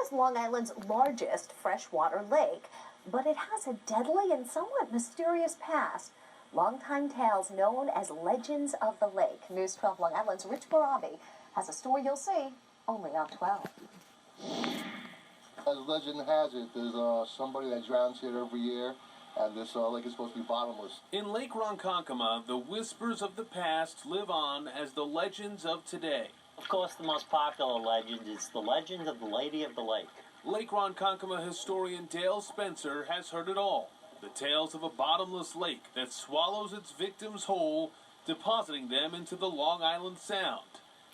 is Long Island's largest freshwater lake, but it has a deadly and somewhat mysterious past. Longtime tales known as legends of the lake. News 12 Long Island's Rich Barabi has a story you'll see only on 12. As legend has it, there's somebody that drowns here every year, and this lake is supposed to be bottomless. In Lake Ronkonkoma, the whispers of the past live on as the legends of today. Of course, the most popular legend is the legend of the Lady of the Lake. Lake Ronkonkoma historian Dale Spencer has heard it all. The tales of a bottomless lake that swallows its victims whole, depositing them into the Long Island Sound.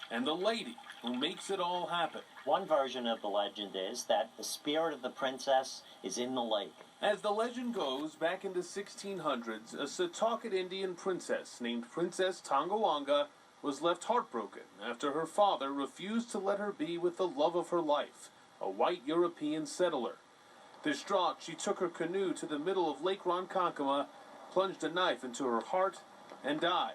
And the lady who makes it all happen. One version of the legend is that the spirit of the princess is in the lake. As the legend goes, back in the 1600s, a Setauket Indian princess named Princess Tongalonga was left heartbroken after her father refused to let her be with the love of her life, a white European settler. Distraught, she took her canoe to the middle of Lake Ronkonkoma, plunged a knife into her heart, and died.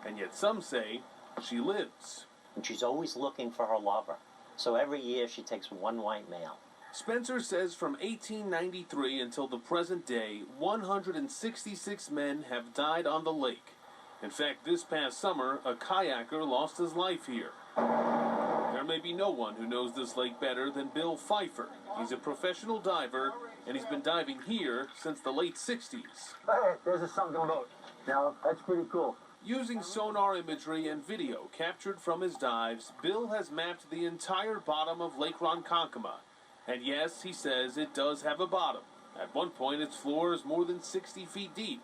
And yet some say she lives. And she's always looking for her lover. So every year she takes one white male. Spencer says from 1893 until the present day, 166 men have died on the lake. In fact, this past summer, a kayaker lost his life here. There may be no one who knows this lake better than Bill Pfeiffer. He's a professional diver, and he's been diving here since the late 60s. Hey, there's a sunken boat. Now, that's pretty cool. Using sonar imagery and video captured from his dives, Bill has mapped the entire bottom of Lake Ronkonkoma. And yes, he says it does have a bottom. At one point, its floor is more than 60 feet deep.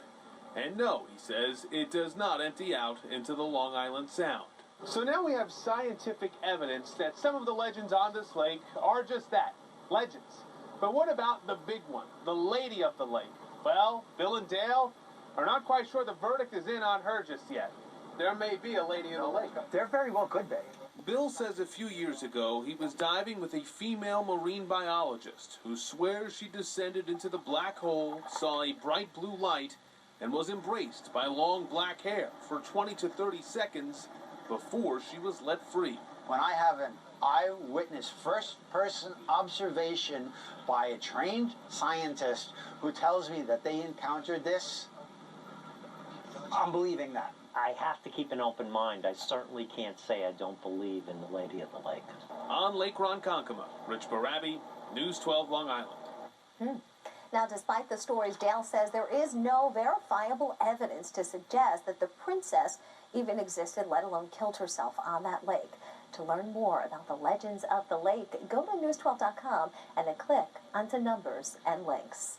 And no, he says, it does not empty out into the Long Island Sound. So now we have scientific evidence that some of the legends on this lake are just that, legends. But what about the big one, the Lady of the Lake? Well, Bill and Dale are not quite sure the verdict is in on her just yet. There may be a Lady in the Lake. There very well could be. Bill says a few years ago he was diving with a female marine biologist who swears she descended into the black hole, saw a bright blue light, and was embraced by long black hair for 20 to 30 seconds before she was let free. When I have an eyewitness first-person observation by a trained scientist who tells me that they encountered this, I'm believing that. I have to keep an open mind. I certainly can't say I don't believe in the Lady of the Lake. On Lake Ronkonkoma, Rich Barabi, News 12 Long Island. Now, despite the stories, Dale says there is no verifiable evidence to suggest that the princess even existed, let alone killed herself on that lake. To learn more about the legends of the lake, go to news12.com and then click onto numbers and links.